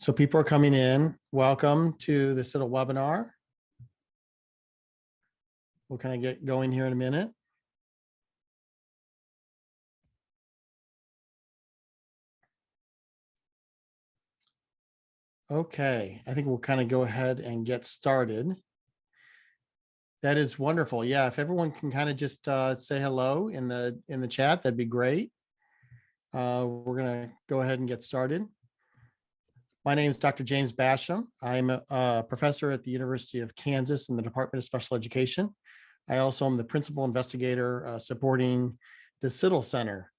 So people are coming in. Welcome to the CIDDL webinar. We'll kind of get going here in a minute. Okay, I think we'll kind of go ahead and get started. That is wonderful. Yeah, if everyone can kind of just say hello in the chat, that'd be great. We're going to go ahead and get started. My name is Dr. James Basham. I'm a professor at the University of Kansas in the Department of Special Education. I also am the principal investigator supporting the CIDDL Center.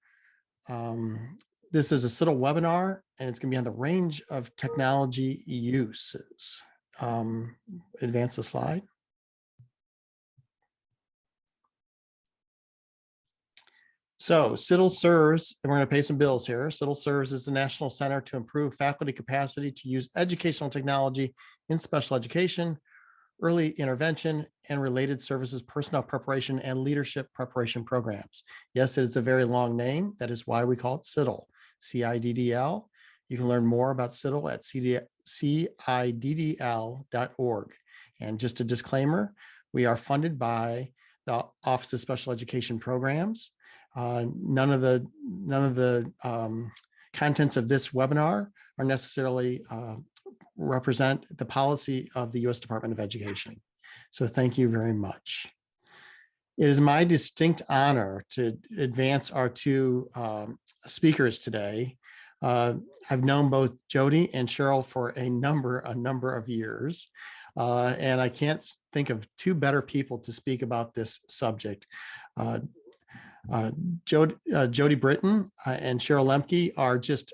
This is a CIDDL webinar, and it's going to be on the range of technology uses. Advance the slide. So CIDDL serves, and we're going to pay some bills here. CIDDL serves as the National Center to improve faculty capacity to use educational technology in special education, early intervention, and related services, personnel preparation, and leadership preparation programs. Yes, it's a very long name. That is why we call it CIDDL, CIDDL. You can learn more about CIDDL at CIDDL.org. And just a disclaimer, we are funded by the Office of Special Education Programs. None of the contents of this webinar are necessarily represent the policy of the U.S. Department of Education. So thank you very much. It is my distinct honor to advance our two speakers today. I've known both Jody and Cheryl for a number of years, and I can't think of two better people to speak about this subject. Jody Britten and Cheryl Lemke are just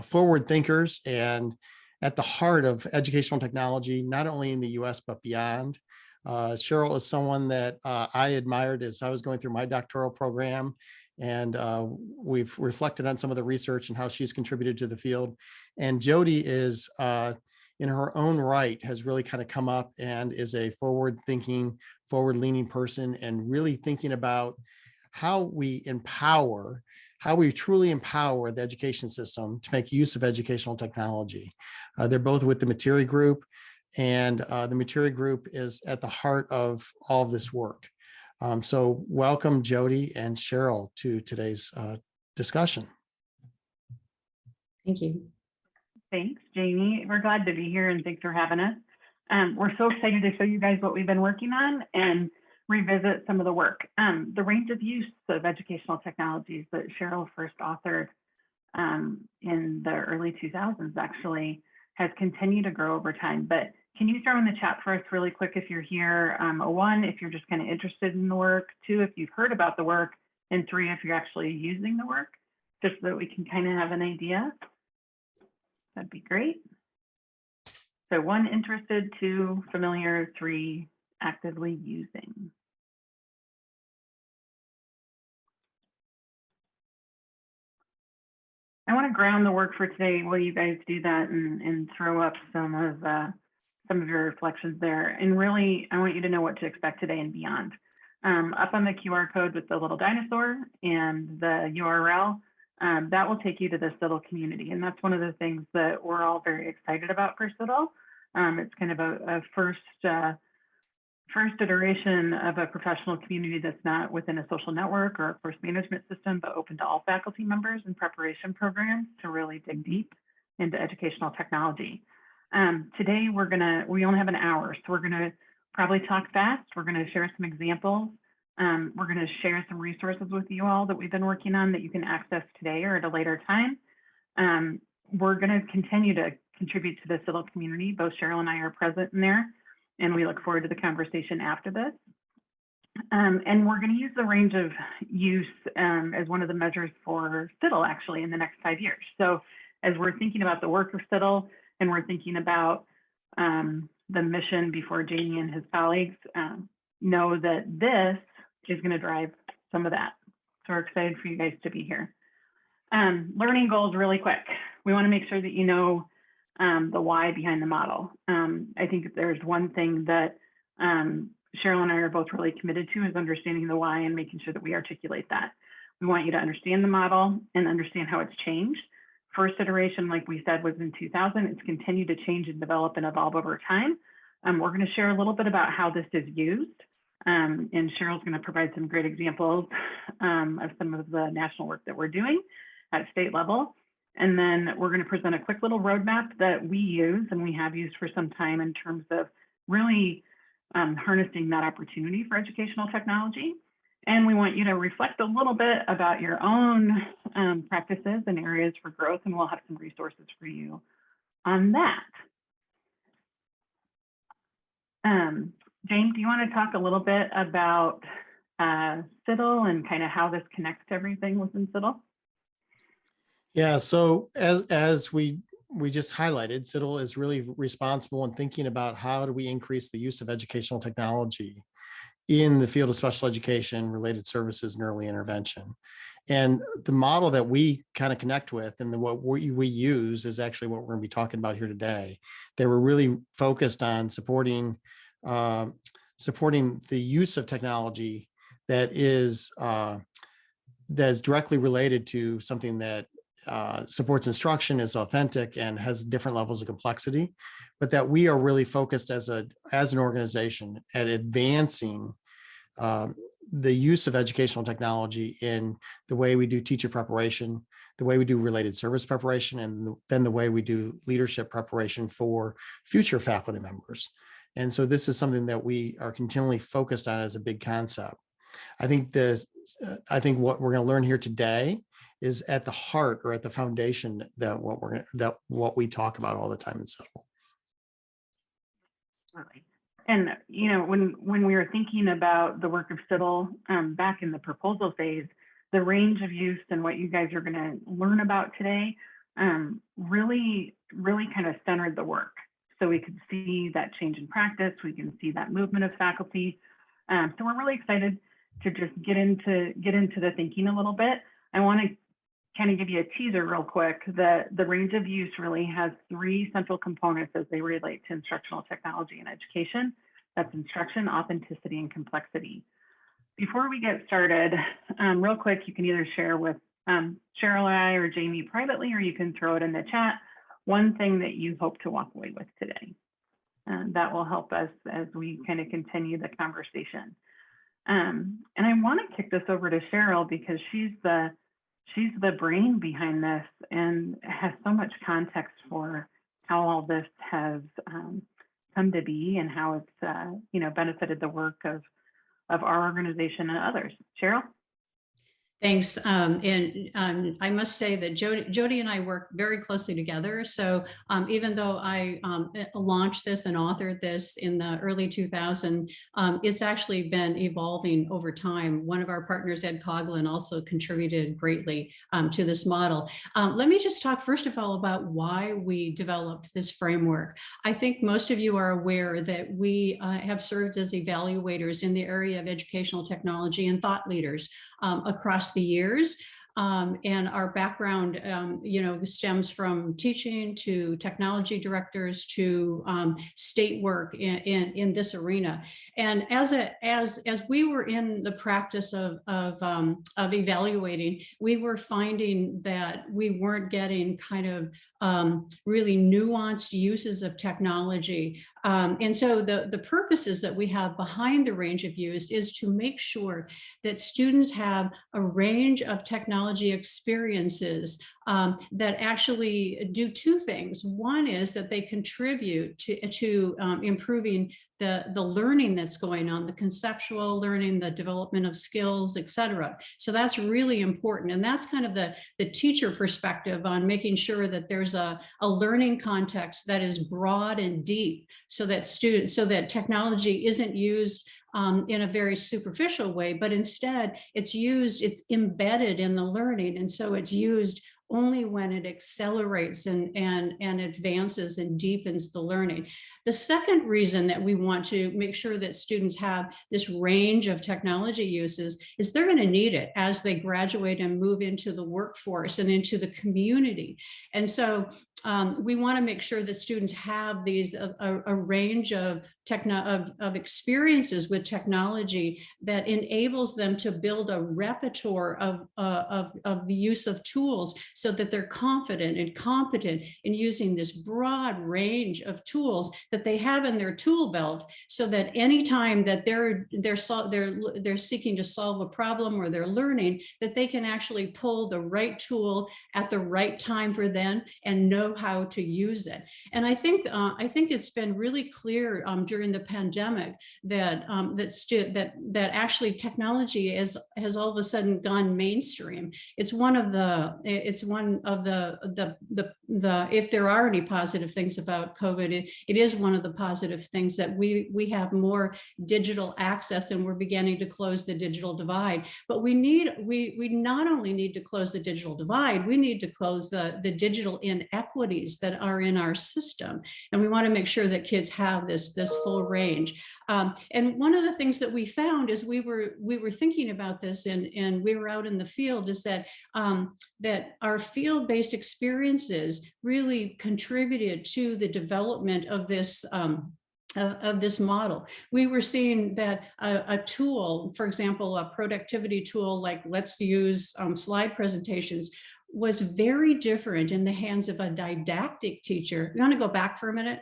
forward thinkers and at the heart of educational technology, not only in the US, but beyond. Cheryl is someone that I admired as I was going through my doctoral program, and we've reflected on some of the research and how she's contributed to the field. And Jody is, in her own right, has really kind of come up and is a forward-thinking, forward-leaning person, and really thinking about how we truly empower the education system to make use of educational technology. They're both with the Metiri Group, and the Metiri Group is at the heart of all of this work. So welcome, Jody and Cheryl, to today's discussion. Thank you. Thanks, Jamie. We're glad to be here, and thanks for having us. We're so excited to show you guys what we've been working on and revisit some of the work. The range of use of educational technologies that Cheryl first authored in the early 2000s actually has continued to grow over time. But can you throw in the chat for us really quick if you're here? One, if you're just kind of interested in the work. Two, if you've heard about the work. And three, if you're actually using the work, just so that we can kind of have an idea. That'd be great. So one, interested, two, familiar, three, actively using. I want to ground the work for today while you guys do that and throw up some of your reflections there. And really, I want you to know what to expect today and beyond. Up on the QR code with the little dinosaur and the URL, that will take you to the CIDDL community. And that's one of the things that we're all very excited about for CIDDL. It's kind of a first iteration of a professional community that's not within a social network or a course management system, but open to all faculty members and preparation programs to really dig deep into educational technology. Today, we only have an hour, so we're gonna probably talk fast. We're gonna share some examples. We're gonna share some resources with you all that we've been working on that you can access today or at a later time. We're gonna continue to contribute to the CIDDL community. Both Cheryl and I are present in there, and we look forward to the conversation after this. And we're going to use the range of use as one of the measures for CIDDL actually in the next 5 years. So as we're thinking about the work of CIDDL and we're thinking about the mission before Jamie and his colleagues, know that this is going to drive some of that. So we're excited for you guys to be here. Learning goals really quick. We want to make sure that you know the why behind the model. I think there's one thing that Cheryl and I are both really committed to is understanding the why and making sure that we articulate that. We want you to understand the model and understand how it's changed first iteration, like we said, was in 2000. It's continued to change and develop and evolve over time. We're going to share a little bit about how this is used. And Cheryl's going to provide some great examples of some of the national work that we're doing at state level. And then we're going to present a quick little roadmap that we use and we have used for some time in terms of really harnessing that opportunity for educational technology. And we want you to reflect a little bit about your own practices and areas for growth, and we'll have some resources for you on that. James, do you want to talk a little bit about CIDDL and kind of how this connects to everything within CIDDL? Yeah, so as we just highlighted, CIDDL is really responsible in thinking about how do we increase the use of educational technology in the field of special education, related services, and early intervention. And the model that we kind of connect with and what we use is actually what we're going to be talking about here today. They were really focused on supporting the use of technology that is directly related to something that supports instruction, is authentic, and has different levels of complexity, but that we are really focused as an organization at advancing the use of educational technology in the way we do teacher preparation, the way we do related service preparation, and then the way we do leadership preparation for future faculty members. And so this is something that we are continually focused on as a big concept. I think what we're going to learn here today is at the heart or at the foundation that what we talk about all the time in CIDDL. Right. And when we were thinking about the work of CIDDL back in the proposal phase, the range of use and what you guys are going to learn about today really kind of centered the work. So we could see that change in practice, we can see that movement of faculty. So we're really excited to just get into the thinking a little bit. I want to kind of give you a teaser real quick that the range of use really has three central components as they relate to instructional technology and education. That's instruction, authenticity, and complexity. Before we get started, real quick, you can either share with Cheryl and I or Jamie privately, or you can throw it in the chat, one thing that you hope to walk away with today. That will help us as we kind of continue the conversation. And I want to kick this over to Cheryl because she's the brain behind this and has so much context for how all this has come to be and how it's benefited the work of our organization and others. Cheryl? Thanks. And I must say that Jody and I work very closely together. So even though I launched this and authored this in the early 2000s, it's actually been evolving over time. One of our partners, Ed Coughlin, also contributed greatly to this model. Let me just talk first of all about why we developed this framework. I think most of you are aware that we have served as evaluators in the area of educational technology and thought leaders across the years. And our background, stems from teaching to technology directors to state work in this arena. And as we were in the practice of evaluating, we were finding that we weren't getting kind of really nuanced uses of technology. And so the purposes that we have behind the range of use is to make sure that students have a range of technology experiences that actually do two things. One is that they contribute to improving the learning that's going on, the conceptual learning, the development of skills, et cetera. So that's really important. And that's kind of the teacher perspective on making sure that there's a learning context that is broad and deep so that technology isn't used in a very superficial way, but instead it's embedded in the learning. And so it's used only when it accelerates and advances and deepens the learning. The second reason that we want to make sure that students have this range of technology uses is they're going to need it as they graduate and move into the workforce and into the community. And so we want to make sure that students have these a range of experiences with technology that enables them to build a repertoire of the use of tools, so that they're confident and competent in using this broad range of tools that they have in their tool belt, so that anytime that they're seeking to solve a problem or they're learning, that they can actually pull the right tool at the right time for them and know how to use it. And I think it's been really clear during the pandemic that that actually technology has all of a sudden gone mainstream. It's one of the if there are any positive things about COVID, it is one of the positive things that we have more digital access, and we're beginning to close the digital divide. But we not only need to close the digital divide, we need to close the digital inequities that are in our system. And we want to make sure that kids have this full range. And one of the things that we found as we were thinking about this, and we were out in the field, is that that our field-based experiences really contributed to the development of this model. We were seeing that a tool, for example, a productivity tool like let's use slide presentations, was very different in the hands of a didactic teacher. You want to go back for a minute?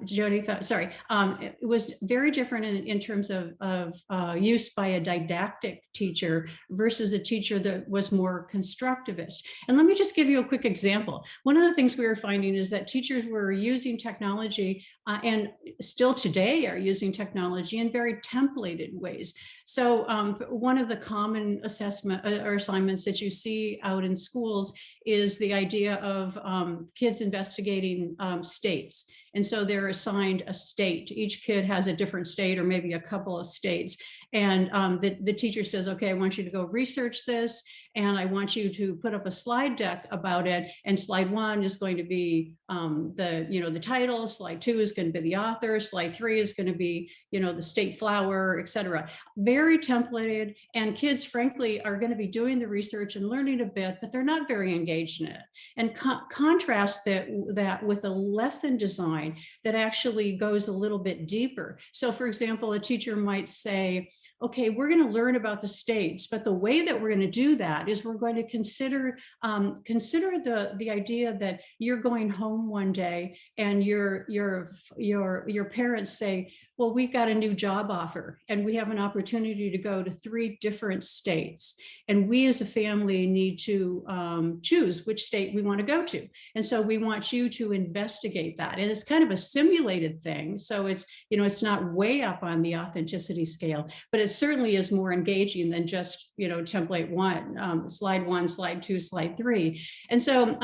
Jody, sorry. It was very different in terms of use by a didactic teacher versus a teacher that was more constructivist. And let me just give you a quick example. One of the things we were finding is that teachers were using technology and still today are using technology in very templated ways. So one of the common assessment or assignments that you see out in schools is the idea of kids investigating states. And so they're assigned a state. Each kid has a different state or maybe a couple of states. And the teacher says, okay, I want you to go research this, and I want you to put up a slide deck about it. And slide 1 is going to be the title, slide 2 is going to be the author, slide 3 is going to be the state flower, et cetera. Very templated, and kids frankly are going to be doing the research and learning a bit, but they're not very engaged in it. And contrast that with a lesson design that actually goes a little bit deeper. So for example, a teacher might say, okay, we're going to learn about the states, but the way that we're going to do that is we're going to consider the idea that you're going home one day and your parents say, well, we've got a new job offer and we have an opportunity to go to 3 different states. And we as a family need to choose which state we want to go to. And so we want you to investigate that. And it's kind of a simulated thing. So it's, it's not way up on the authenticity scale, but it certainly is more engaging than just, template 1, slide 1, slide 2, slide 3. And so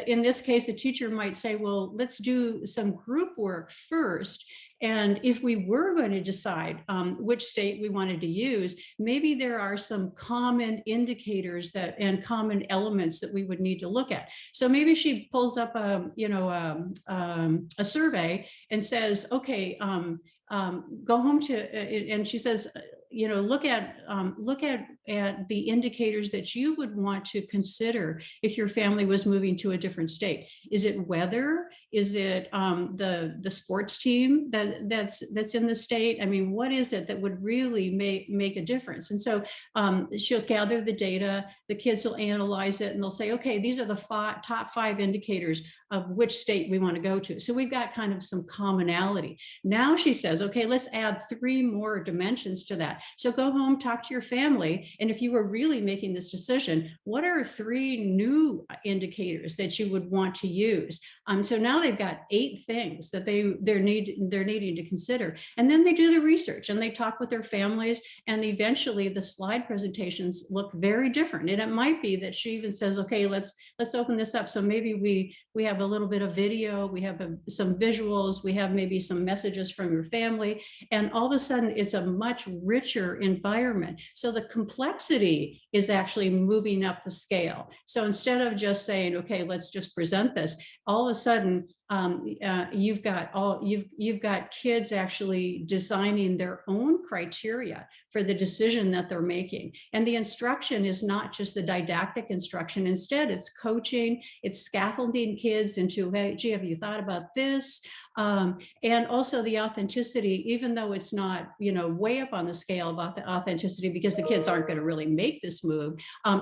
in this case, the teacher might say, well, let's do some group work first. And if we were going to decide which state we wanted to use, maybe there are some common indicators and common elements that we would need to look at. So maybe she pulls up a survey and says, okay, go home and she says, look at the indicators that you would want to consider if your family was moving to a different state. Is it weather? Is it the sports team that's in the state? I mean, what is it that would really make a difference? And so she'll gather the data, the kids will analyze it, and they'll say, okay, these are the top 5 indicators of which state we want to go to. So we've got kind of some commonality. Now she says, okay, let's add 3 more dimensions to that. So go home, talk to your family. And if you were really making this decision, what are 3 new indicators that you would want to use? So now they've got 8 things that they're needing to consider. And then they do the research and they talk with their families, and eventually the slide presentations look very different. And it might be that she even says, okay, let's open this up. So maybe we have a little bit of video, we have some visuals, we have maybe some messages from your family, and all of a sudden it's a much richer environment. So the complexity is actually moving up the scale. So instead of just saying, okay, let's just present this, all of a sudden you've got kids actually designing their own criteria for the decision that they're making. And the instruction is not just the didactic instruction. Instead, it's coaching, it's scaffolding kids into, hey, gee, have you thought about this? And also the authenticity, even though it's not, way up on the scale about the authenticity, because the kids aren't going to really make this move,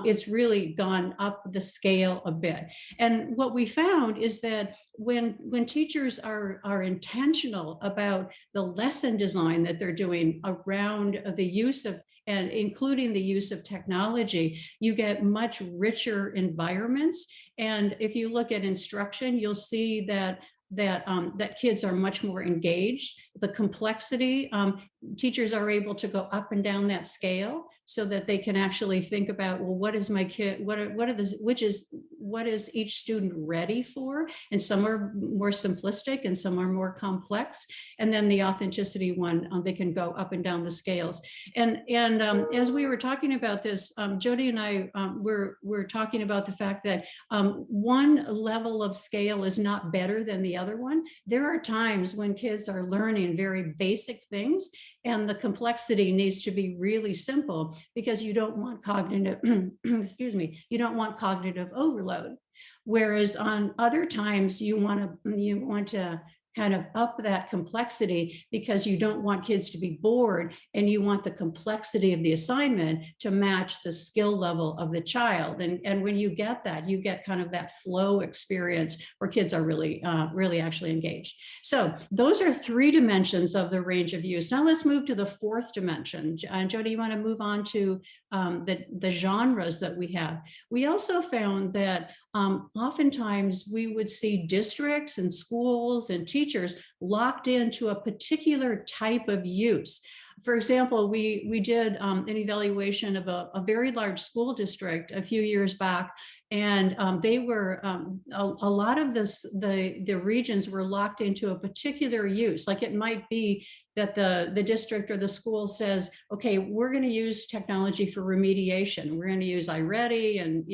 it's really gone up the scale a bit. And what we found is that when teachers are intentional about the lesson design that they're doing around the use of, and including the use of technology, you get much richer environments. And if you look at instruction, you'll see that kids are much more engaged. The complexity, teachers are able to go up and down that scale so that they can actually think about, well, what is my kid, what is each student ready for? And some are more simplistic and some are more complex. And then the authenticity one, they can go up and down the scales. And as we were talking about this, Jody and I we're talking about the fact that one level of scale is not better than the other one. There are times when kids are learning very basic things and the complexity needs to be really simple because you don't want cognitive, excuse me, you don't want cognitive overload. Whereas on other times you want to kind of up that complexity because you don't want kids to be bored and you want the complexity of the assignment to match the skill level of the child. And when you get that, you get kind of that flow experience where kids are really actually engaged. So those are 3 dimensions of the range of use. Now let's move to the 4th dimension. Jody, you want to move on to the genres that we have. We also found that oftentimes we would see districts and schools and teachers locked into a particular type of use. For example, we did an evaluation of a very large school district a few years back, and they were a lot of the regions were locked into a particular use. Like it might be that the district or the school says, okay, we're going to use technology for remediation. We're going to use iReady and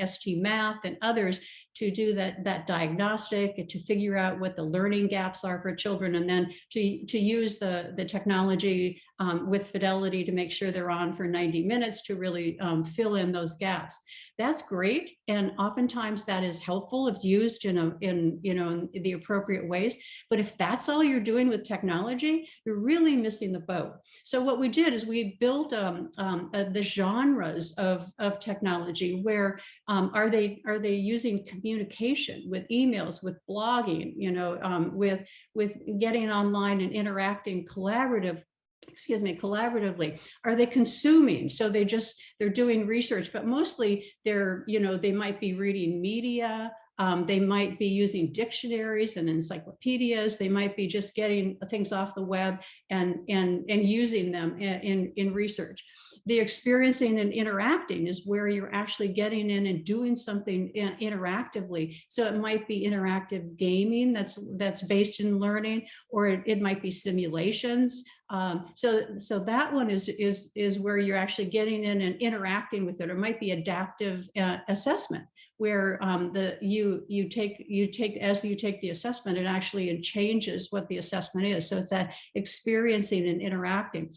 ST Math and others to do that diagnostic and to figure out what the learning gaps are for children, and then to use the technology with fidelity to make sure they're on for 90 minutes to really fill in those gaps. That's great, and oftentimes that is helpful. It's used in the appropriate ways. But if that's all you're doing with technology, you're really missing the boat. So what we did is we built the genres of technology. Where are they using communication with emails, with blogging, with getting online and interacting collaboratively? Are they consuming? So they're doing research, but mostly they might be reading media. They might be using dictionaries and encyclopedias. They might be just getting things off the web and using them in research. The experiencing and interacting is where you're actually getting in and doing something interactively. So it might be interactive gaming that's based in learning, or it might be simulations. So that one is where you're actually getting in and interacting with it. Or it might be adaptive assessment, where you take as you take the assessment, it changes what the assessment is. So it's that experiencing and interacting.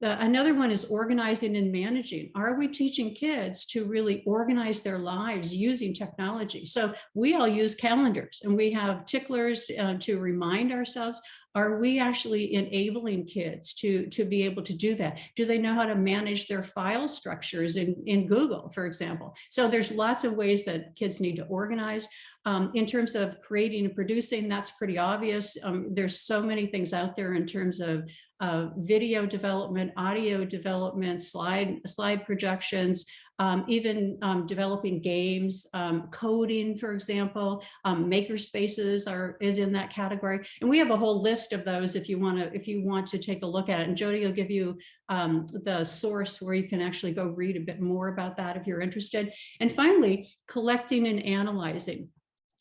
Another one is organizing and managing. Are we teaching kids to really organize their lives using technology? So we all use calendars and we have ticklers to remind ourselves. Are we actually enabling kids to be able to do that? Do they know how to manage their file structures in Google, for example? So there's lots of ways that kids need to organize. In terms of creating and producing, that's pretty obvious. There's so many things out there in terms of video development, audio development, slide projections, even developing games, coding, for example. Maker spaces is in that category, and we have a whole list of those if you want to take a look at it. And Jody will give you the source where you can actually go read a bit more about that if you're interested. And finally, collecting and analyzing.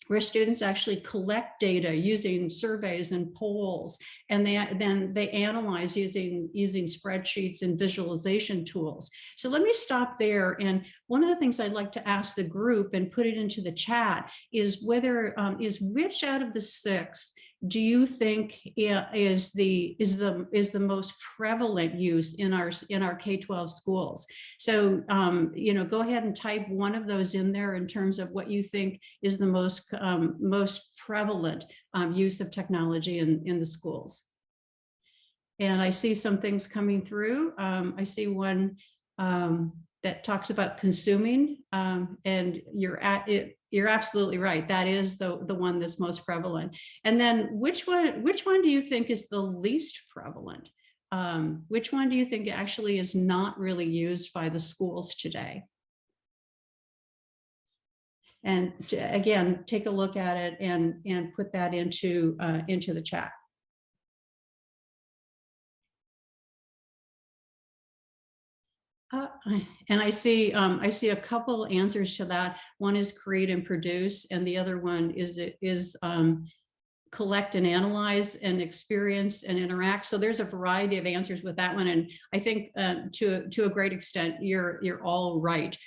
where students actually collect data using surveys and polls, and then they analyze using spreadsheets and visualization tools. So let me stop there. And one of the things I'd like to ask the group and put it into the chat is whether which out of the 6 do you think is the most prevalent use in our K-12 schools? So go ahead and type one of those in there in terms of what you think is the most prevalent use of technology in the schools. And I see some things coming through. I see one that talks about consuming, and you're absolutely right. That is the one that's most prevalent. And then which one do you think is the least prevalent? Which one do you think actually is not really used by the schools today? And again, take a look at it and put that into the chat. And I see a couple answers to that. One is create and produce, and the other one is collect and analyze and experience and interact. So there's a variety of answers with that one. And I think to a great extent, you're all right.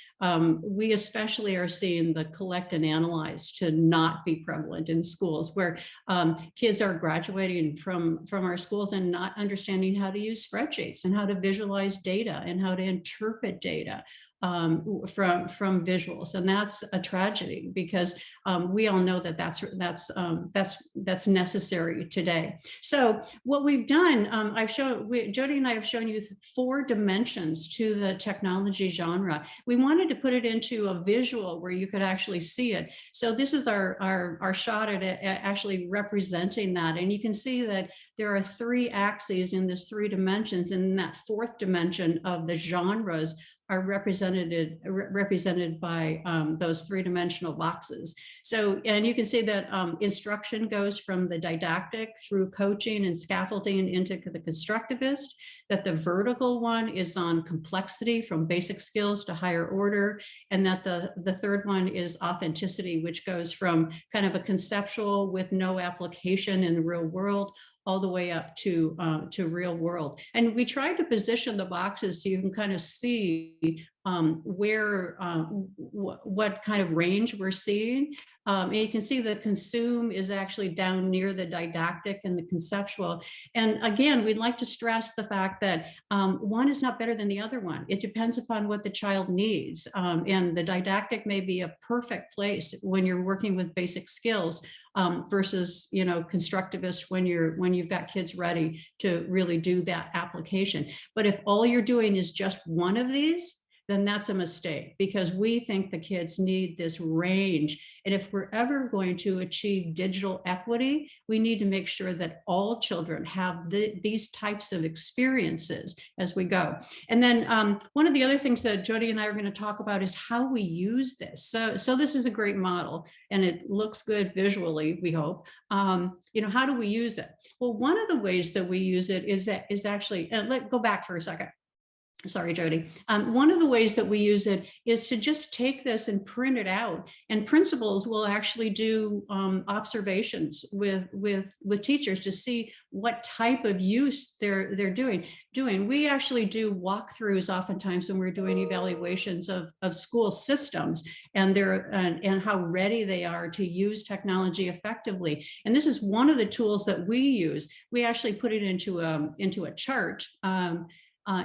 We especially are seeing the collect and analyze to not be prevalent in schools, where kids are graduating from our schools and not understanding how to use spreadsheets and how to visualize data and how to interpret data from visuals. And that's a tragedy, because we all know that that's necessary today. So what we've done, Jody and I have shown you 4 dimensions to the technology genre. We wanted to put it into a visual where you could actually see it. So this is our shot at actually representing that. And you can see that there are 3 axes in this 3 dimensions, and in that 4th dimension of the genres are represented by those 3-dimensional boxes. So, and you can see that instruction goes from the didactic through coaching and scaffolding into the constructivist, that the vertical one is on complexity from basic skills to higher order, and that the 3rd one is authenticity, which goes from kind of a conceptual with no application in the real world all the way up to real world. And we tried to position the boxes so you can kind of see what kind of range we're seeing. And you can see the consume is actually down near the didactic and the conceptual. And again, we'd like to stress the fact that one is not better than the other one. It depends upon what the child needs. And the didactic may be a perfect place when you're working with basic skills versus, constructivist when you've got kids ready to really do that application. But if all you're doing is just one of these, then that's a mistake, because we think the kids need this range. And if we're ever going to achieve digital equity, we need to make sure that all children have these types of experiences as we go. And then one of the other things that Jody and I are going to talk about is how we use this. So this is a great model, and it looks good visually, we hope. How do we use it? Well, one of the ways that we use it is actually, let's go back for a second. Sorry, Jody. One of the ways that we use it is to just take this and print it out, and principals will actually do observations with teachers to see what type of use they're doing. We actually do walkthroughs oftentimes when we're doing evaluations of school systems and how ready they are to use technology effectively. And this is one of the tools that we use. We actually put it into a chart.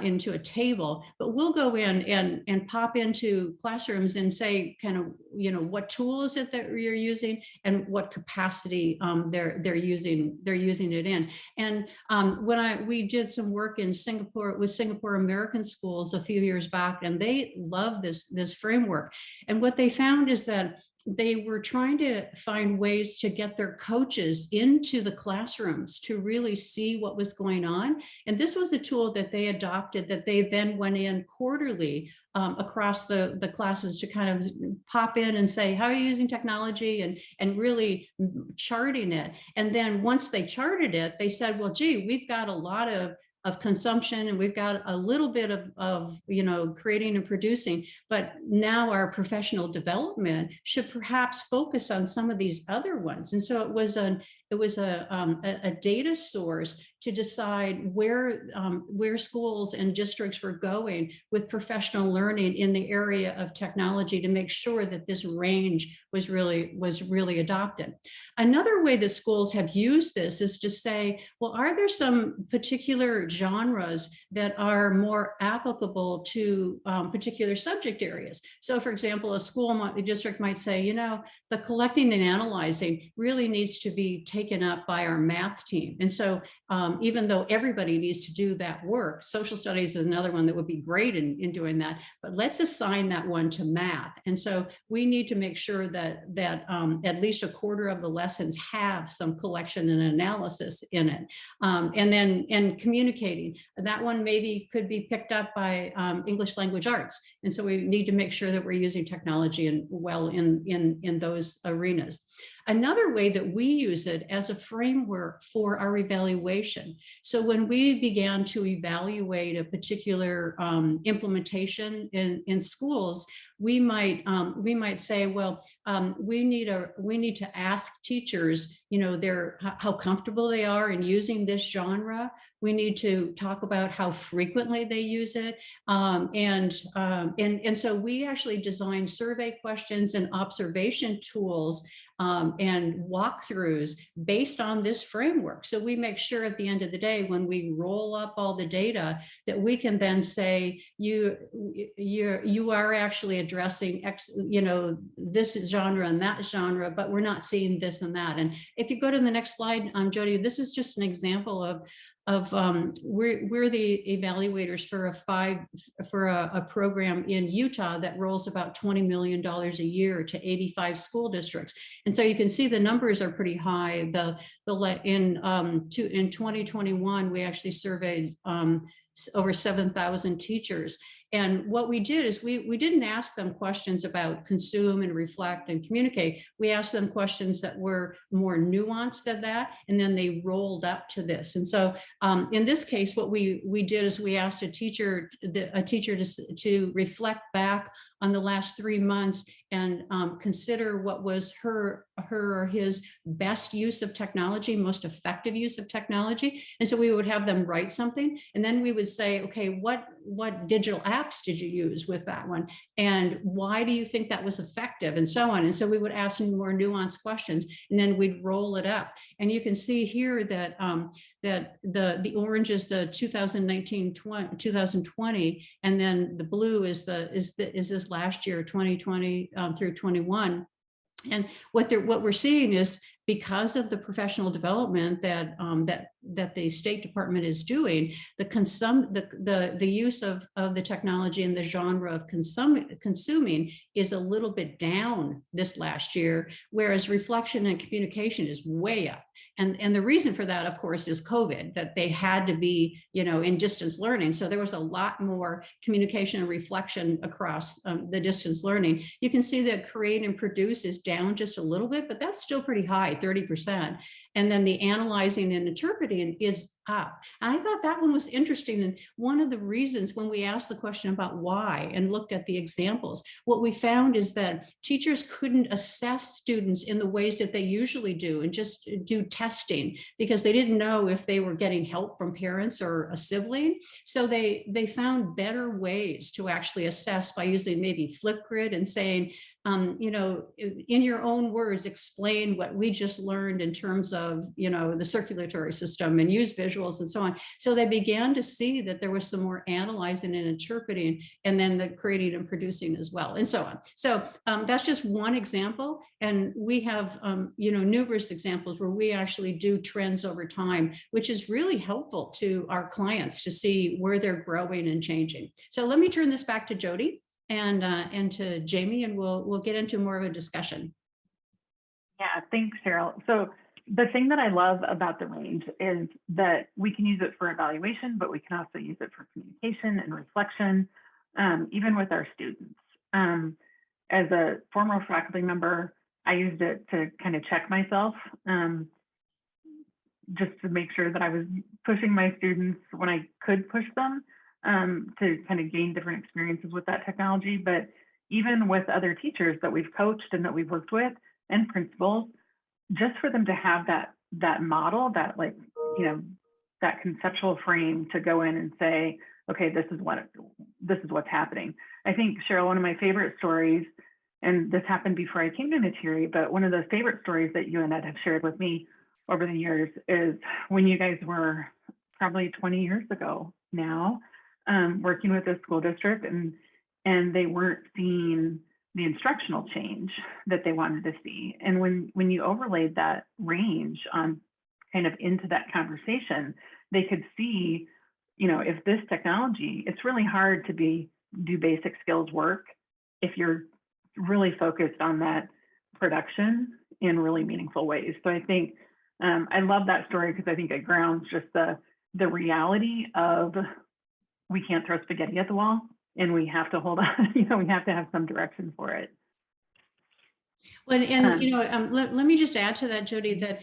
Into a table, but we'll go in and pop into classrooms and say kind of, what tool is it that you're using and what capacity they're using it in. And we did some work in Singapore with Singapore American schools a few years back, and they love this framework. And what they found is that they were trying to find ways to get their coaches into the classrooms to really see what was going on. And this was a tool that they adopted, that they then went in quarterly across the classes to kind of pop in and say, how are you using technology, and really charting it. And then once they charted it, they said, well, gee, we've got a lot of of consumption, and we've got a little bit of creating and producing, but now our professional development should perhaps focus on some of these other ones. And so it was a data source to decide where schools and districts were going with professional learning in the area of technology to make sure that this range was really adopted. Another way that schools have used this is to say, well, are there some particular genres that are more applicable to particular subject areas? So for example, a district might say, the collecting and analyzing really needs to be taken up by our math team. And so even though everybody needs to do that work, social studies is another one that would be great in doing that, but let's assign that one to math. And so we need to make sure that at least a quarter of the lessons have some collection and analysis in it. And communicating, that one maybe could be picked up by English language arts. And so we need to make sure that we're using technology in those arenas. Another way that we use it as a framework for our evaluation. So when we began to evaluate a particular implementation in schools, we might say, well, we need to ask teachers, how comfortable they are in using this genre. We need to talk about how frequently they use it, and so we actually designed survey questions and observation tools and walkthroughs based on this framework. So we make sure at the end of the day, when we roll up all the data, that we can then say, you are actually addressing this genre and that genre, but we're not seeing this and that. And if you go to the next slide, Jody, this is just an example of we're the evaluators for a program in Utah that rolls about $20 million a year to 85 school districts. And so you can see the numbers are pretty high. In 2021, we actually surveyed over 7,000 teachers. And what we did is we didn't ask them questions about consume and reflect and communicate. We asked them questions that were more nuanced than that, and then they rolled up to this. And so in this case, what we did is we asked a teacher to reflect back on the last 3 months and consider what was her or his best use of technology, most effective use of technology. And so we would have them write something, and then we would say, okay, what digital apps did you use with that one? And why do you think that was effective? And so on. And so we would ask some more nuanced questions, and then we'd roll it up. And you can see here that that the orange is the 2020, and then the blue is this last year, 2020 through 21. And what we're seeing is, because of the professional development that the State Department is doing, the use of the technology and the genre of consuming is a little bit down this last year, whereas reflection and communication is way up. And the reason for that, of course, is COVID, that they had to be, in distance learning. So there was a lot more communication and reflection across the distance learning. You can see that create and produce is down just a little bit, but that's still pretty high, 30%. And then the analyzing and interpreting is up. I thought that one was interesting. And one of the reasons, when we asked the question about why and looked at the examples, what we found is that teachers couldn't assess students in the ways that they usually do and just do testing, because they didn't know if they were getting help from parents or a sibling. So they found better ways to actually assess by using maybe Flipgrid and saying, in your own words, explain what we just learned in terms of, the circulatory system, and use visuals and so on. So they began to see that there was some more analyzing and interpreting, and then the creating and producing as well, and so on. So that's just one example. And we have, numerous examples where we actually do trends over time, which is really helpful to our clients to see where they're growing and changing. So let me turn this back to Jody and to Jamie, and we'll get into more of a discussion. Yeah, thanks, Cheryl. So the thing that I love about the range is that we can use it for evaluation, but we can also use it for communication and reflection, even with our students. As a former faculty member, I used it to kind of check myself. just to make sure that I was pushing my students when I could push them to kind of gain different experiences with that technology. But even with other teachers that we've coached and that we've worked with and principals, just for them to have that model, that like, you know, that conceptual frame to go in and say, okay, this is what's happening. I think, Cheryl, one of my favorite stories, and this happened before I came to Metiri, but one of the favorite stories that you and Ed have shared with me over the years is when you guys were probably 20 years ago now, working with the school district, and they weren't seeing the instructional change that they wanted to see. And when you overlaid that range on kind of into that conversation, they could see, you know, if this technology, it's really hard to do basic skills work if you're really focused on that production in really meaningful ways. So I think I love that story because I think it grounds just the reality of we can't throw spaghetti at the wall and we have to hold on, you know, we have to have some direction for it. Well, and you know, let me just add to that, Jody, that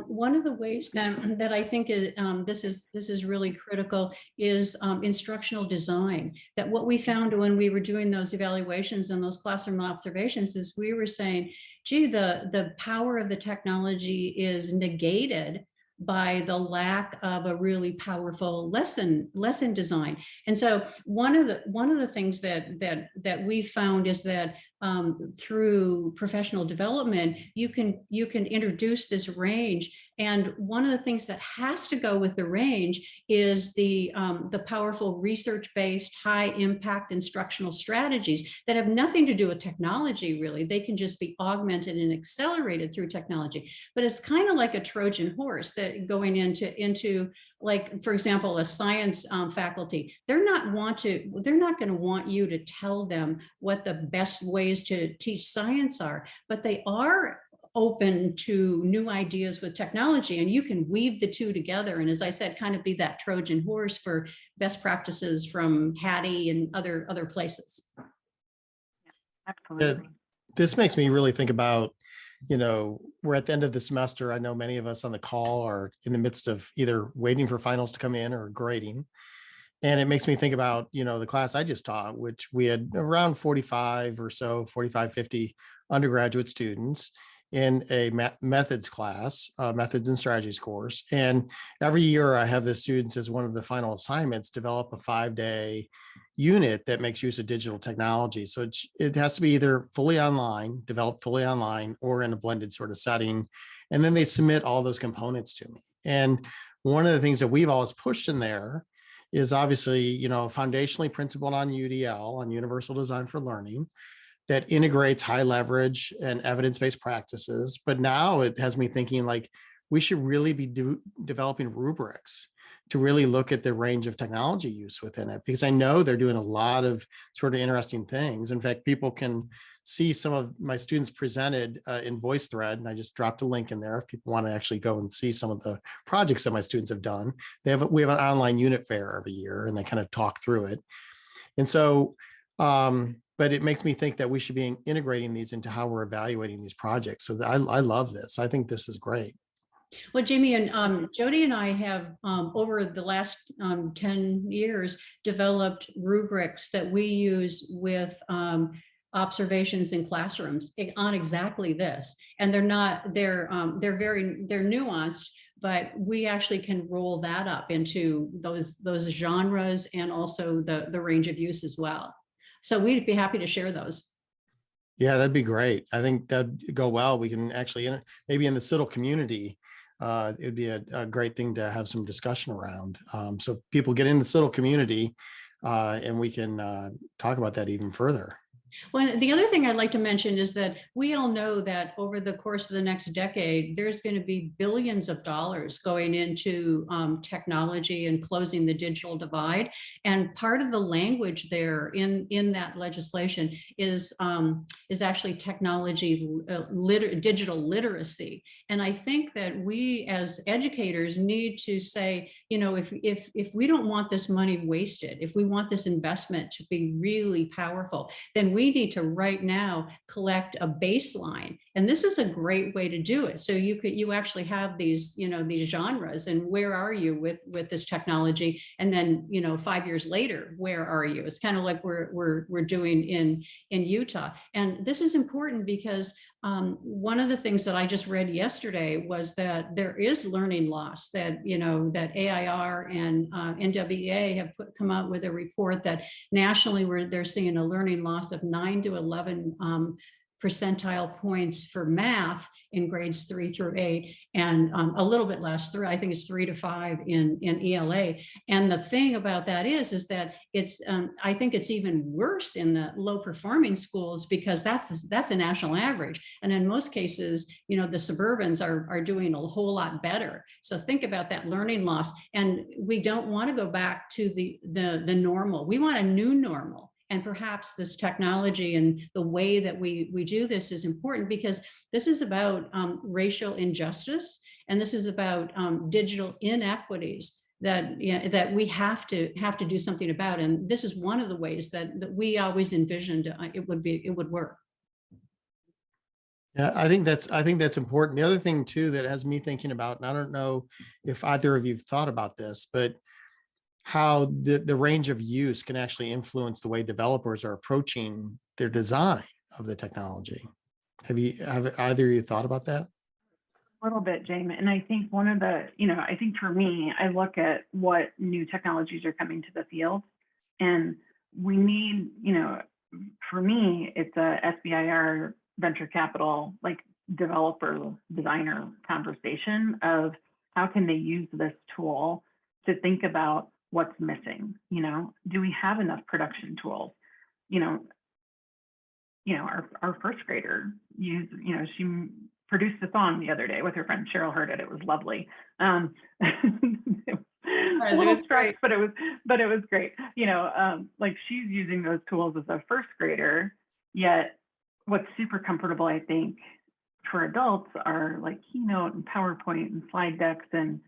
one of the ways that I think is this is really critical is instructional design. That what we found when we were doing those evaluations and those classroom observations is we were saying, gee, the power of the technology is negated by the lack of a really powerful lesson design. And so one of the things that we found is that through professional development, you can introduce this range. And one of the things that has to go with the range is the powerful research-based, high-impact instructional strategies that have nothing to do with technology, really. They can just be augmented and accelerated through technology. But it's kind of like a Trojan horse that going into like, for example, a science faculty, they're not going to want you to tell them what the best ways to teach science are, but they are open to new ideas with technology, and you can weave the two together. And as I said, kind of be that Trojan horse for best practices from Hattie and other places. Absolutely. This makes me really think about, you know, we're at the end of the semester. I know many of us on the call are in the midst of either waiting for finals to come in or grading. And it makes me think about, you know, the class I just taught, which we had around 45 or so, 45, 50 undergraduate students in a methods class, methods and strategies course. And every year I have the students as one of the final assignments, develop a 5-day unit that makes use of digital technology. So it has to be either fully online, developed fully online, or in a blended sort of setting. And then they submit all those components to me. And one of the things that we've always pushed in there is obviously, you know, foundationally principled on UDL, on Universal Design for Learning, that integrates high leverage and evidence-based practices. But now it has me thinking like we should really be developing rubrics to really look at the range of technology use within it, because I know they're doing a lot of sort of interesting things. In fact, people can see some of my students presented in VoiceThread, and I just dropped a link in there if people want to actually go and see some of the projects that my students have done. We have an online unit fair every year, and they kind of talk through it. And so, but it makes me think that we should be integrating these into how we're evaluating these projects. So I love this. I think this is great. Well, Jamie and Jody and I have over the last 10 years developed rubrics that we use with observations in classrooms on exactly this. And they're nuanced, but we actually can roll that up into those genres and also the range of use as well. So we'd be happy to share those. Yeah, that'd be great. I think that'd go well. We can actually, maybe in the CIDDL community, it'd be a great thing to have some discussion around. So people get in the CIDDL community and we can talk about that even further. Well, the other thing I'd like to mention is that we all know that over the course of the next decade, there's going to be billions of dollars going into technology and closing the digital divide. And part of the language there in that legislation is actually technology, digital literacy. And I think that we as educators need to say, you know, if we don't want this money wasted, if we want this investment to be really powerful, then we need to right now collect a baseline And this is a great way to do it. So you actually have these, these genres, and where are you with this technology? And then, 5 years later, where are you? It's kind of like we're doing in Utah. And this is important because one of the things that I just read yesterday was that there is learning loss, that, that AIR and NWEA have come out with a report that nationally they're seeing a learning loss of 9 to 11 percentile points for math in grades 3 through 8, and a little bit less, I think it's 3 to 5 in ELA. And the thing about that is that it's I think it's even worse in the low performing schools, because that's a national average. And in most cases, the suburbans are doing a whole lot better. So think about that learning loss. And we don't want to go back to the normal. We want a new normal. And perhaps this technology and the way that we do this is important, because this is about racial injustice, and this is about digital inequities that we have to do something about. And this is one of the ways that we always envisioned it would work. Yeah, I think that's important. The other thing too that has me thinking about, and I don't know if either of you have thought about this, but how the range of use can actually influence the way developers are approaching their design of the technology. Have either of you thought about that? A little bit, Jamie. And I think one of the, I think for me, I look at what new technologies are coming to the field, and we need, for me, it's a SBIR venture capital, like developer designer conversation of how can they use this tool to think about what's missing. Do we have enough production tools? Our first grader used, she produced a song the other day with her friend. Cheryl heard it. It was lovely. A little stressed, but it was great. Like she's using those tools as a first grader. Yet, what's super comfortable, I think, for adults are like Keynote and PowerPoint and slide decks, and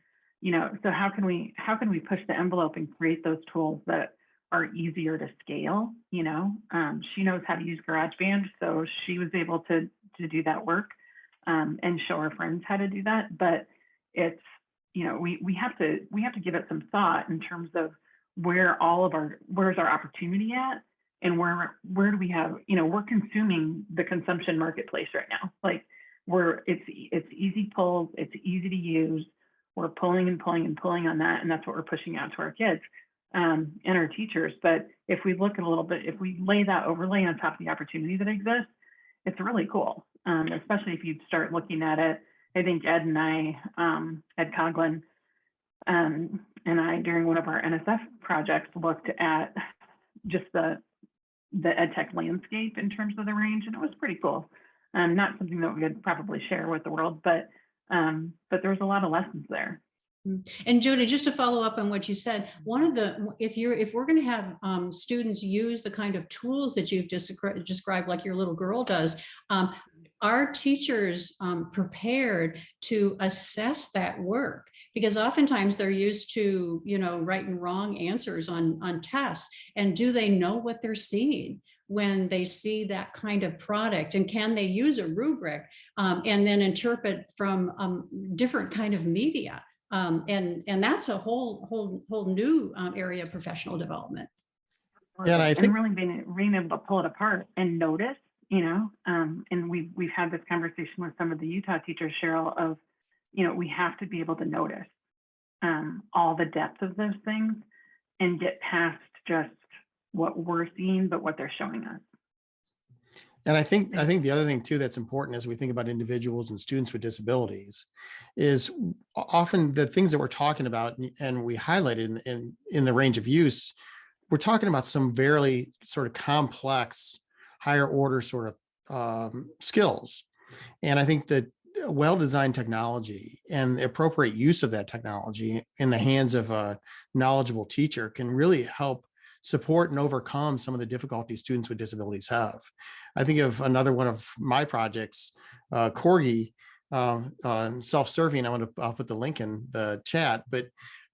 so how can we push the envelope and create those tools that are easier to scale? She knows how to use GarageBand, so she was able to do that work and show her friends how to do that. But it's we have to give it some thought in terms of where's our opportunity at, and where do we have, we're consuming the consumption marketplace right now. Like it's easy pulls, it's easy to use. We're pulling and pulling and pulling on that, and that's what we're pushing out to our kids and our teachers. But if we look at a little bit, if we lay that overlay on top of the opportunity that exists, it's really cool, especially if you start looking at it. I think Ed and I, Ed Coughlin, and I, during one of our NSF projects, looked at just the ed tech landscape in terms of the range, and it was pretty cool. Not something that we could probably share with the world, but there's a lot of lessons there. And Jody, just to follow up on what you said, if we're going to have students use the kind of tools that you've just described, like your little girl does, are teachers prepared to assess that work? Because oftentimes they're used to, right and wrong answers on tests. And do they know what they're seeing when they see that kind of product? And can they use a rubric and then interpret from different kind of media? And that's a whole new area of professional development. Yeah, and I think really being able to pull it apart and notice, and we've had this conversation with some of the Utah teachers, Cheryl, of, we have to be able to notice all the depth of those things and get past just what we're seeing, but what they're showing us. And I think the other thing too that's important as we think about individuals and students with disabilities is often the things that we're talking about and we highlighted in the range of use, we're talking about some very sort of complex, higher order sort of skills. And I think that well-designed technology and the appropriate use of that technology in the hands of a knowledgeable teacher can really help support and overcome some of the difficulties students with disabilities have. I think of another one of my projects, Corgi, self-serving. I'll put the link in the chat, but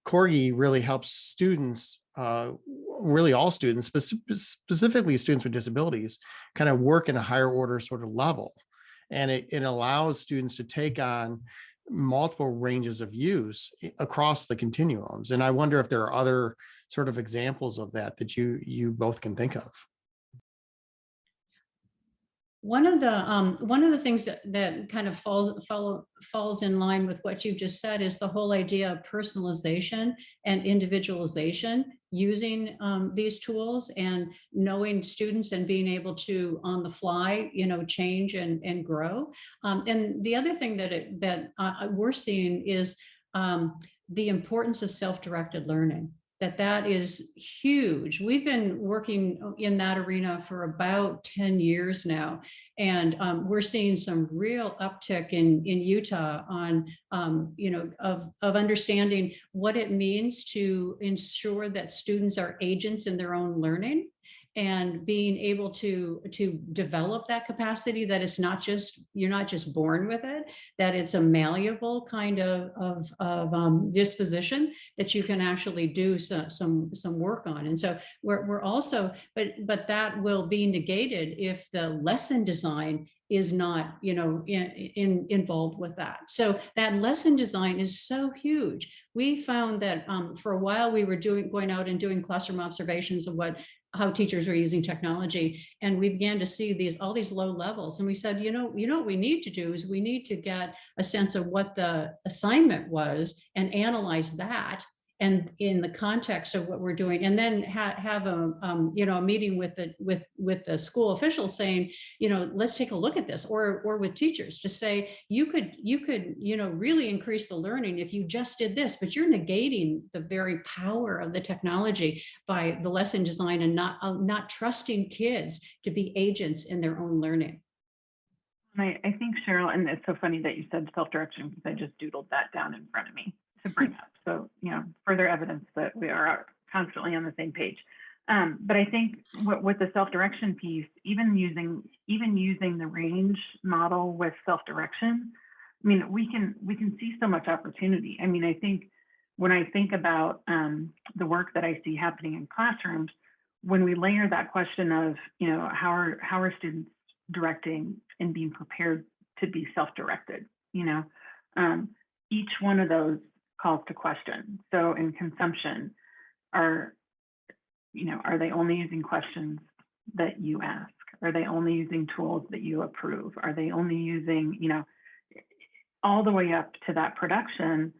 Corgi really helps students, really all students, specifically students with disabilities, kind of work in a higher order sort of level. and it allows students to take on multiple ranges of use across the continuums. And I wonder if there are other sort of examples of that that you both can think of. One of the things that kind of falls in line with what you just said is the whole idea of personalization and individualization using these tools, and knowing students and being able to on the fly, change and grow. And the other thing that we're seeing is the importance of self-directed learning. That is huge. We've been working in that arena for about 10 years now, and we're seeing some real uptick in Utah on, of understanding what it means to ensure that students are agents in their own learning, and being able to develop that capacity, that it's not just, you're not just born with it, that it's a malleable kind of disposition that you can actually do some work on. And so we're also, but that will be negated if the lesson design is not, involved with that. So that lesson design is so huge. We found that for a while we were going out and doing classroom observations of how teachers were using technology, and we began to see all these low levels. And we said, what we need to do is we need to get a sense of what the assignment was and analyze that, and in the context of what we're doing, and then have a meeting with the school officials saying, let's take a look at this, or with teachers to say, you could really increase the learning if you just did this, but you're negating the very power of the technology by the lesson design, and not trusting kids to be agents in their own learning. I think, Cheryl, and it's so funny that you said self-direction, because I just doodled that down in front of me to bring up. So, further evidence that we are constantly on the same page. But I think with the self-direction piece, even using the range model with self-direction, I mean, we can see so much opportunity. I mean, I think when I think about the work that I see happening in classrooms, when we layer that question of, how are students directing and being prepared to be self-directed, each one of those calls to question. So in consumption, are they only using questions that you ask? Are they only using tools that you approve? Are they only using, all the way up to that production?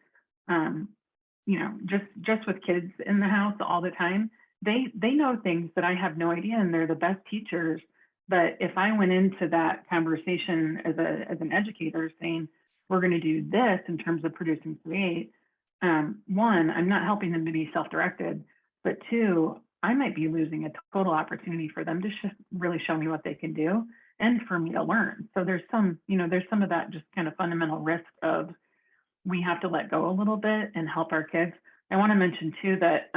Just with kids in the house all the time, they know things that I have no idea, and they're the best teachers. But if I went into that conversation as an educator saying, we're going to do this in terms of produce and create, one, I'm not helping them to be self-directed, but two, I might be losing a total opportunity for them to really show me what they can do, and for me to learn. So there's some of that just kind of fundamental risk of, we have to let go a little bit and help our kids. I want to mention too that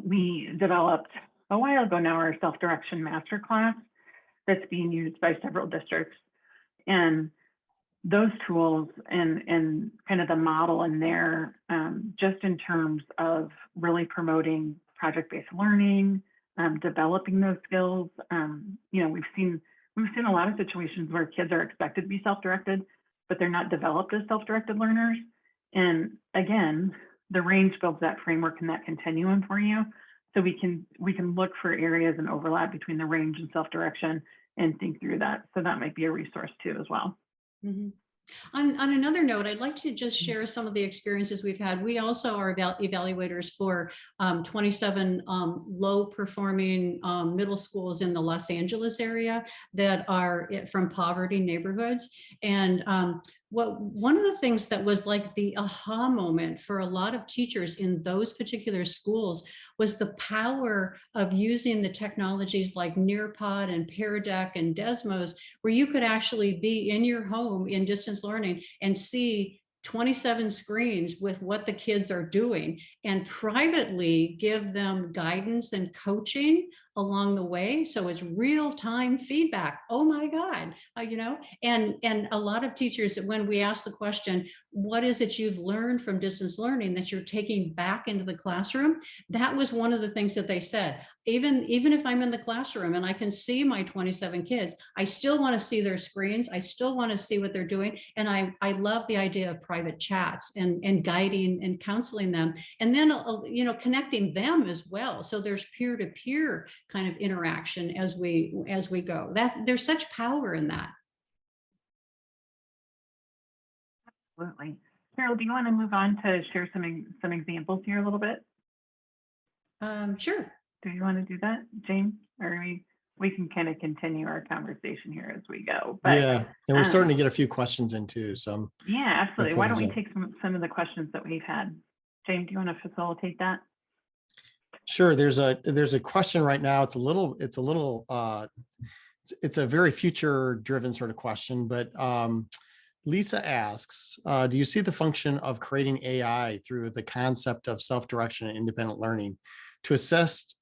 we developed a while ago now our self-direction masterclass that's being used by several districts, and those tools and kind of the model in there, just in terms of really promoting project-based learning, developing those skills. We've seen a lot of situations where kids are expected to be self-directed, but they're not developed as self-directed learners. And again, the range builds that framework and that continuum for you. So we can look for areas and overlap between the range and self-direction and think through that. So that might be a resource too as well. Mm-hmm. On another note, I'd like to just share some of the experiences we've had. We also are evaluators for 27 low-performing middle schools in the Los Angeles area that are from poverty neighborhoods. And one of the things that was like the aha moment for a lot of teachers in those particular schools was the power of using the technologies like Nearpod and Pear Deck and Desmos, where you could actually be in your home in distance learning and see 27 screens with what the kids are doing, and privately give them guidance and coaching along the way. So it's real-time feedback. Oh my God, and a lot of teachers, when we ask the question, what is it you've learned from distance learning that you're taking back into the classroom? That was one of the things that they said. Even if I'm in the classroom and I can see my 27 kids, I still want to see their screens. I still want to see what they're doing. And I love the idea of private chats and guiding and counseling them. And then, connecting them as well. So there's peer-to-peer kind of interaction as we go. That there's such power in that. Absolutely. Cheryl, do you want to move on to share some examples here a little bit? Sure. Do you want to do that, Jane? Or we can kind of continue our conversation here as we go. But, yeah, and we're starting to get a few questions in too. So yeah, absolutely. Why don't we take some of the questions that we've had? Jane, do you want to facilitate that? Sure. There's a question right now. It's a very future driven sort of question, but Lisa asks, do you see the function of creating AI through the concept of self-direction and independent learning to assist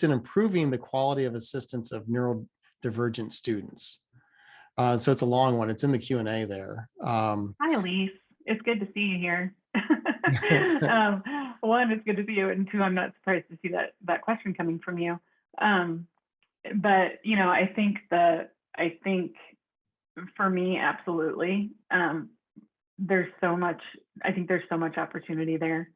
in improving the quality of assistance of neurodivergent students? So it's a long one. It's in the Q&A there. Hi, Elise. It's good to see you here. One, it's good to see you, and two, I'm not surprised to see that question coming from you. But I think for me, absolutely. There's so much opportunity there.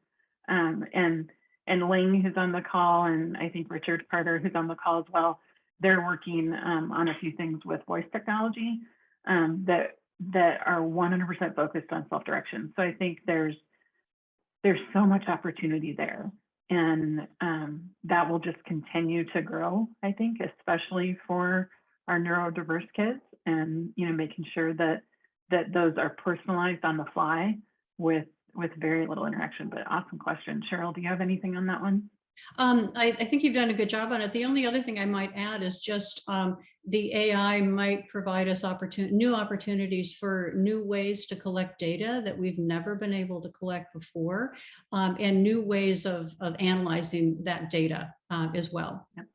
And Ling, who's on the call, and I think Richard Carter, who's on the call as well, they're working on a few things with voice technology that are 100% focused on self-direction. So I think there's so much opportunity there, and that will just continue to grow, I think, especially for our neurodiverse kids, and making sure that those are personalized on the fly with very little interaction. But awesome question. Cheryl, do you have anything on that one? I think you've done a good job on it. The only other thing I might add is just the AI might provide us new opportunities for new ways to collect data that we've never been able to collect before, and new ways of analyzing that data as well. Yep.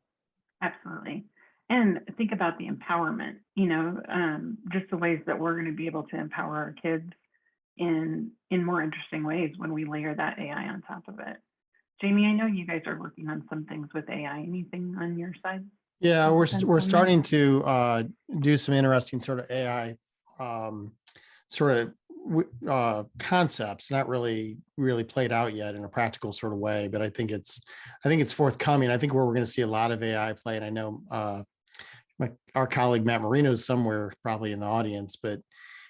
Absolutely. And think about the empowerment, just the ways that we're going to be able to empower our kids in more interesting ways when we layer that AI on top of it. Jamie, I know you guys are working on some things with AI. Anything on your side? Yeah, we're starting to do some interesting sort of AI concepts, not really played out yet in a practical sort of way, but I think it's forthcoming. I think where we're going to see a lot of AI play, and I know our colleague Matt Marino is somewhere probably in the audience, but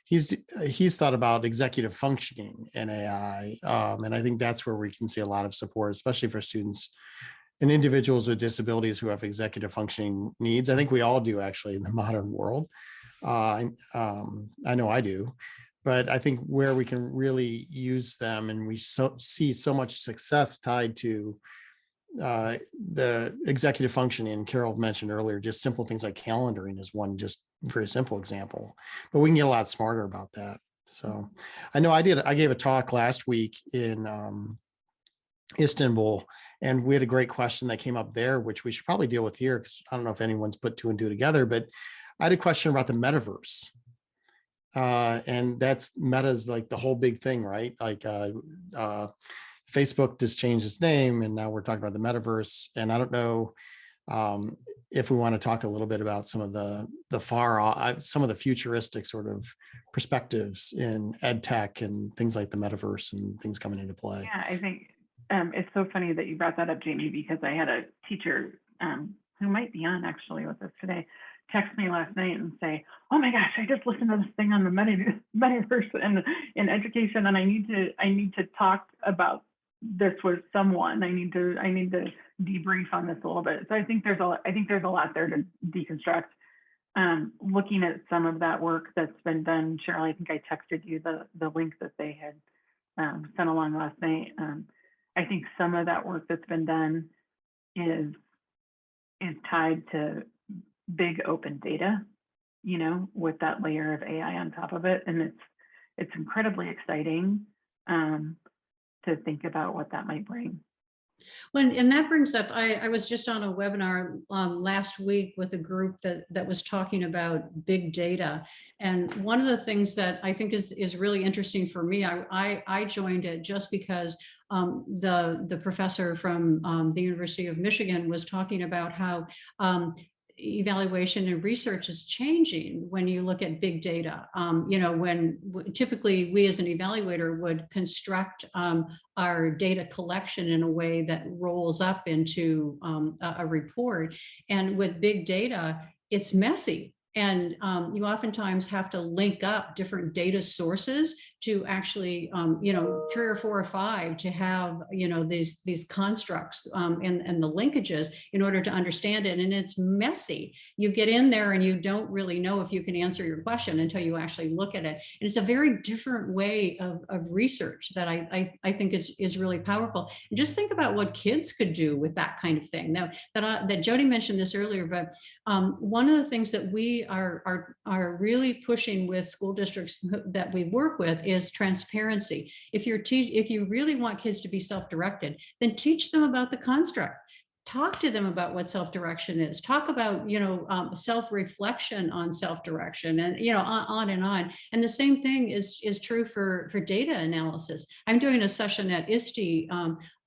he's thought about executive functioning in AI, and I think that's where we can see a lot of support, especially for students and individuals with disabilities who have executive functioning needs. I think we all do, actually, in the modern world. I know I do, but I think where we can really use them, and we see so much success tied to the executive functioning. Carol mentioned earlier, just simple things like calendaring is one just very simple example, but we can get a lot smarter about that. So I know I gave a talk last week in Istanbul, and we had a great question that came up there, which we should probably deal with here, because I don't know if anyone's put two and two together, but I had a question about the metaverse. And that's Meta's like the whole big thing, right? Like Facebook just changed its name, and now we're talking about the metaverse. And I don't know if we want to talk a little bit about some of some of the futuristic sort of perspectives in ed tech and things like the metaverse and things coming into play. Yeah, I think it's so funny that you brought that up, Jamie, because I had a teacher who might be on actually with us today text me last night and say, "Oh my gosh, I just listened to this thing on the metaverse and in education, and I need to talk about this with someone. I need to debrief on this a little bit." So I think there's a lot there to deconstruct. Looking at some of that work that's been done, Cheryl, I think I texted you the link that they had sent along last night. I think some of that work that's been done is tied to big open data, with that layer of AI on top of it, and it's incredibly exciting to think about what that might bring. Well, and that brings up, I was just on a webinar last week with a group that was talking about big data. And one of the things that I think is really interesting for me, I joined it just because the professor from the University of Michigan was talking about how evaluation and research is changing when you look at big data. When typically we as an evaluator would construct our data collection in a way that rolls up into a report. And with big data, it's messy. And you oftentimes have to link up different data sources to actually, 3 or 4 or 5 to have, these constructs and the linkages in order to understand it. And it's messy. You get in there and you don't really know if you can answer your question until you actually look at it. And it's a very different way of research that I think is really powerful. And just think about what kids could do with that kind of thing. Now, that Jody mentioned this earlier, but one of the things that we are really pushing with school districts that we work with is transparency. If you really want kids to be self-directed, then teach them about the construct. Talk to them about what self-direction is. Talk about, self-reflection on self-direction, and, on and on. And the same thing is true for data analysis. I'm doing a session at ISTE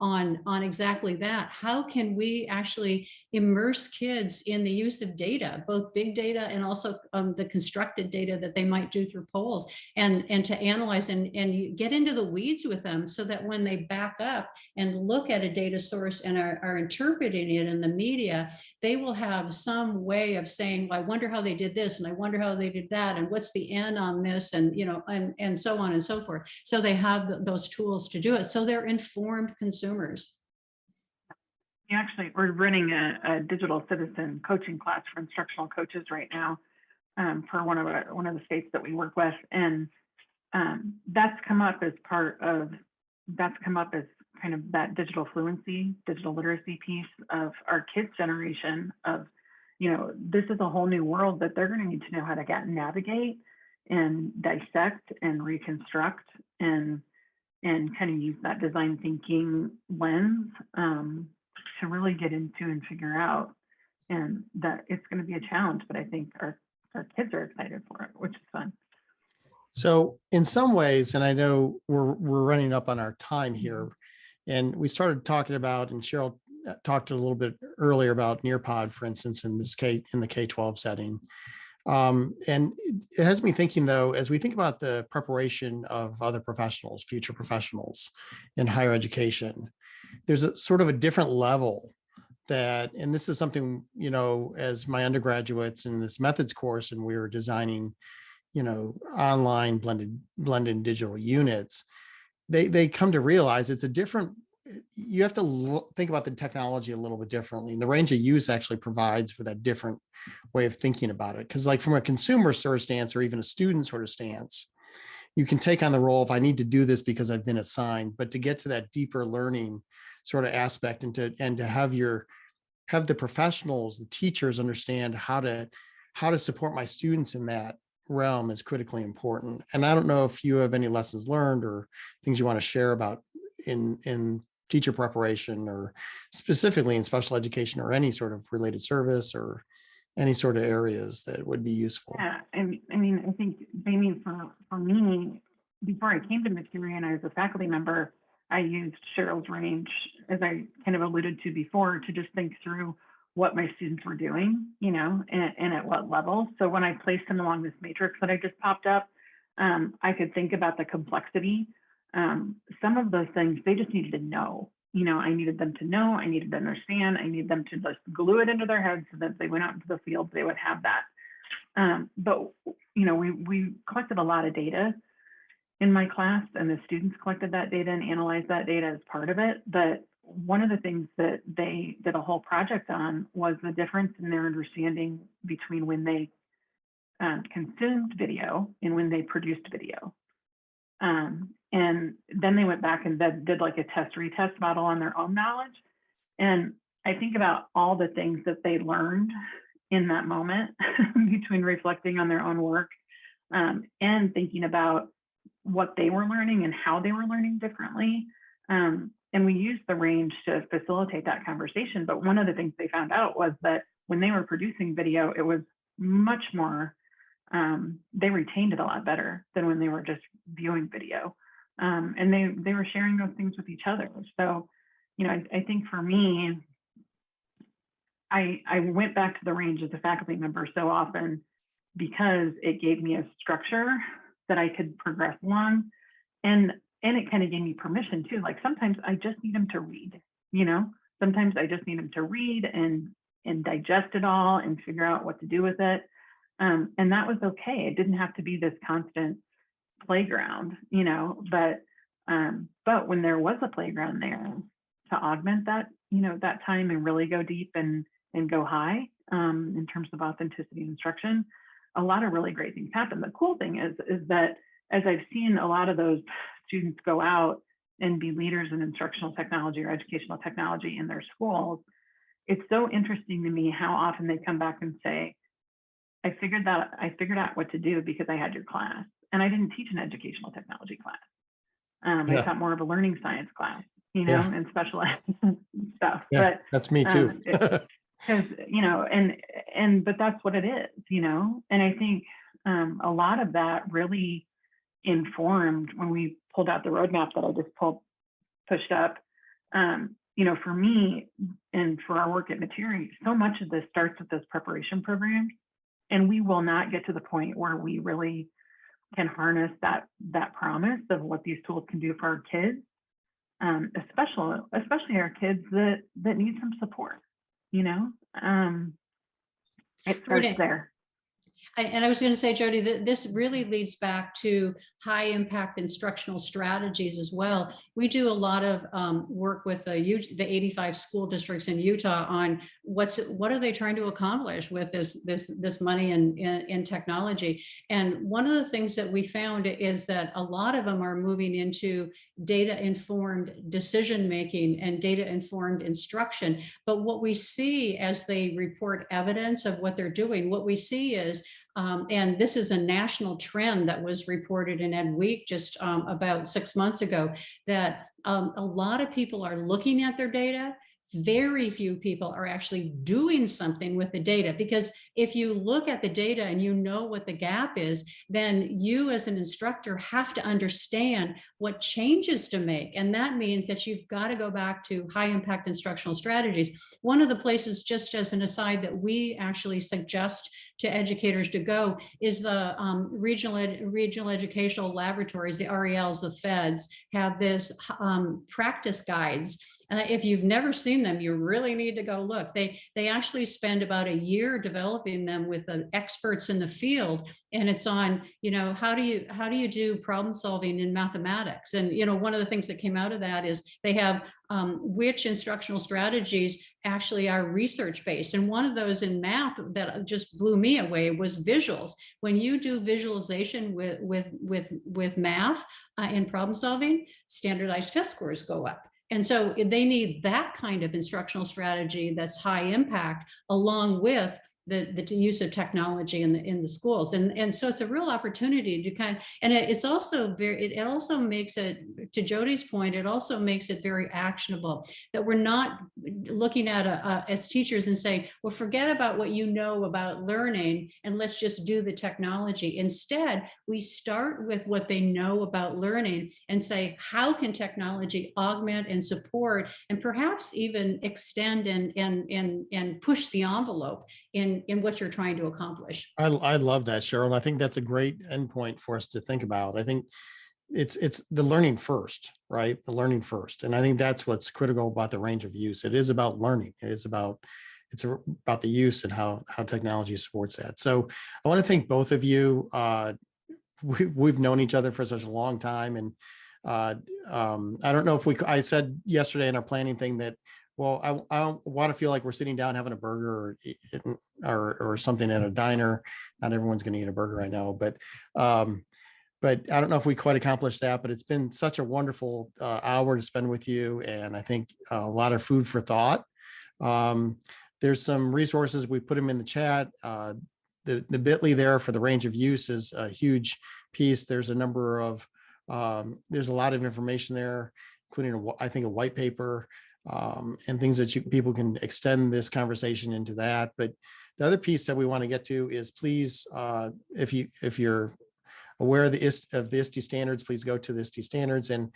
on exactly that. How can we actually immerse kids in the use of data, both big data and also the constructed data that they might do through polls, and to analyze and you get into the weeds with them so that when they back up and look at a data source and are interpreting it in the media, they will have some way of saying, well, I wonder how they did this, and I wonder how they did that, and what's the N on this, and and so on and so forth. So they have those tools to do it. So they're informed consumers. Actually, we're running a digital citizen coaching class for instructional coaches right now for one of the states that we work with, and that's come up as kind of that digital fluency, digital literacy piece of our kids' generation. Of this is a whole new world that they're going to need to know how to navigate and dissect and reconstruct and kind of use that design thinking lens to really get into and figure out. And that it's going to be a challenge, but I think our kids are excited for it, which is fun. So in some ways, and I know we're running up on our time here, and we started talking about, and Cheryl talked a little bit earlier about Nearpod, for instance, in the K-12 setting. And it has me thinking, though, as we think about the preparation of other professionals, future professionals in higher education, there's a sort of a different level that, and this is something, as my undergraduates in this methods course, and we were designing, online blended digital units, they come to realize it's a different, you have to think about the technology a little bit differently. And the range of use actually provides for that different way of thinking about it. Because like from a consumer sort of stance, or even a student sort of stance, you can take on the role of, I need to do this because I've been assigned, but to get to that deeper learning sort of aspect, and to have the professionals, the teachers understand how to support my students in that realm is critically important. And I don't know if you have any lessons learned or things you want to share about in teacher preparation, or specifically in special education, or any sort of related service, or any sort of areas that would be useful. Yeah, I mean, I think, Jamie, for me, before I came to Metiri and I was a faculty member, I used Cheryl's range, as I kind of alluded to before, to just think through what my students were doing, and at what level. So when I placed them along this matrix that I just popped up, I could think about the complexity. Some of those things they just needed to know. I needed them to know, I needed to understand, I needed them to just glue it into their heads so that they went out into the field, they would have that. But we collected a lot of data in my class, and the students collected that data and analyzed that data as part of it. But one of the things that they did a whole project on was the difference in their understanding between when they consumed video and when they produced video. And then they went back and did like a test retest model on their own knowledge. And I think about all the things that they learned in that moment between reflecting on their own work and thinking about what they were learning and how they were learning differently. and we used the range to facilitate that conversation. But one of the things they found out was that when they were producing video, it was much more, they retained it a lot better than when they were just viewing video. And they were sharing those things with each other. So, you know, I think for me, I went back to the range as a faculty member so often because it gave me a structure that I could progress along. And it kind of gave me permission too. Like sometimes I just need them to read, you know, sometimes I just need them to read and digest it all and figure out what to do with it. And that was okay. It didn't have to be this constant playground, you know, but when there was a playground there to augment that, you know, that time and really go deep and go high in terms of authenticity and instruction, a lot of really great things happen. The cool thing is that as I've seen a lot of those students go out and be leaders in instructional technology or educational technology in their schools, it's so interesting to me how often they come back and say, I figured out what to do because I had your class. And I didn't teach an educational technology class. I taught more of a learning science class, you know, and special ed stuff. Yeah, but that's me too. Because, you know, but that's what it is, you know. And I think a lot of that really informed when we pulled out the roadmap that I just pushed up. You know, for me and for our work at Metiri, so much of this starts with this preparation program, and we will not get to the point where we really can harness that promise of what these tools can do for our kids, especially our kids that need some support. You know, it starts there. And I was going to say, Jody, that this really leads back to high impact instructional strategies as well. We do a lot of work with the 85 school districts in Utah on what are they trying to accomplish with this money in technology. And one of the things that we found is that a lot of them are moving into data-informed decision-making and data-informed instruction. But what we see as they report evidence of what they're doing, what we see is, and this is a national trend that was reported in Ed Week just about 6 months ago, that a lot of people are looking at their data. Very few people are actually doing something with the data, because if you look at the data and you know what the gap is, then you as an instructor have to understand what changes to make. And that means that you've got to go back to high impact instructional strategies. One of the places, just as an aside, that we actually suggest to educators to go is the regional educational laboratories, the RELs, the feds have this practice guides. And if you've never seen them, you really need to go look. They actually spend about a year developing them with the experts in the field, and it's on, you know, how do you do problem solving in mathematics? And you know, one of the things that came out of that is they have which instructional strategies actually are research based. And one of those in math that just blew me away was visuals. When you do visualization with math in problem solving, standardized test scores go up. And so they need that kind of instructional strategy that's high impact, along with the use of technology in the schools. And so it's a real opportunity to and it also makes it, to Jody's point, it also makes it very actionable, that we're not looking at as teachers and saying, well, forget about what you know about learning and let's just do the technology. Instead, we start with what they know about learning and say, how can technology augment and support and perhaps even extend and push the envelope in what you're trying to accomplish. I love that, Cheryl. And I think that's a great endpoint for us to think about. I think it's the learning first, right? The learning first. And I think that's what's critical about the range of use. It is about learning. It's about the use and how technology supports that. So I want to thank both of you. We've known each other for such a long time. And I don't know if I said yesterday in our planning thing that, well, I want to feel like we're sitting down having a burger or something at a diner. Not everyone's going to eat a burger, I know, but I don't know if we quite accomplished that. But it's been such a wonderful hour to spend with you, and I think a lot of food for thought. There's some resources, we put them in the chat. The bit.ly there for the range of use is a huge piece. There's a lot of information there. including I think a white paper and things that people can extend this conversation into that. But the other piece that we want to get to is, please, if you're aware of the ISTE standards, please go to the ISTE standards and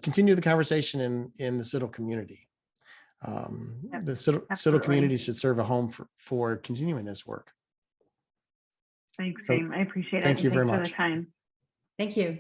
continue the conversation in the CIDDL community. The CIDDL community should serve a home for continuing this work. Thanks, So, James. I appreciate it. thank you very Thanks much. for the time. Thank you.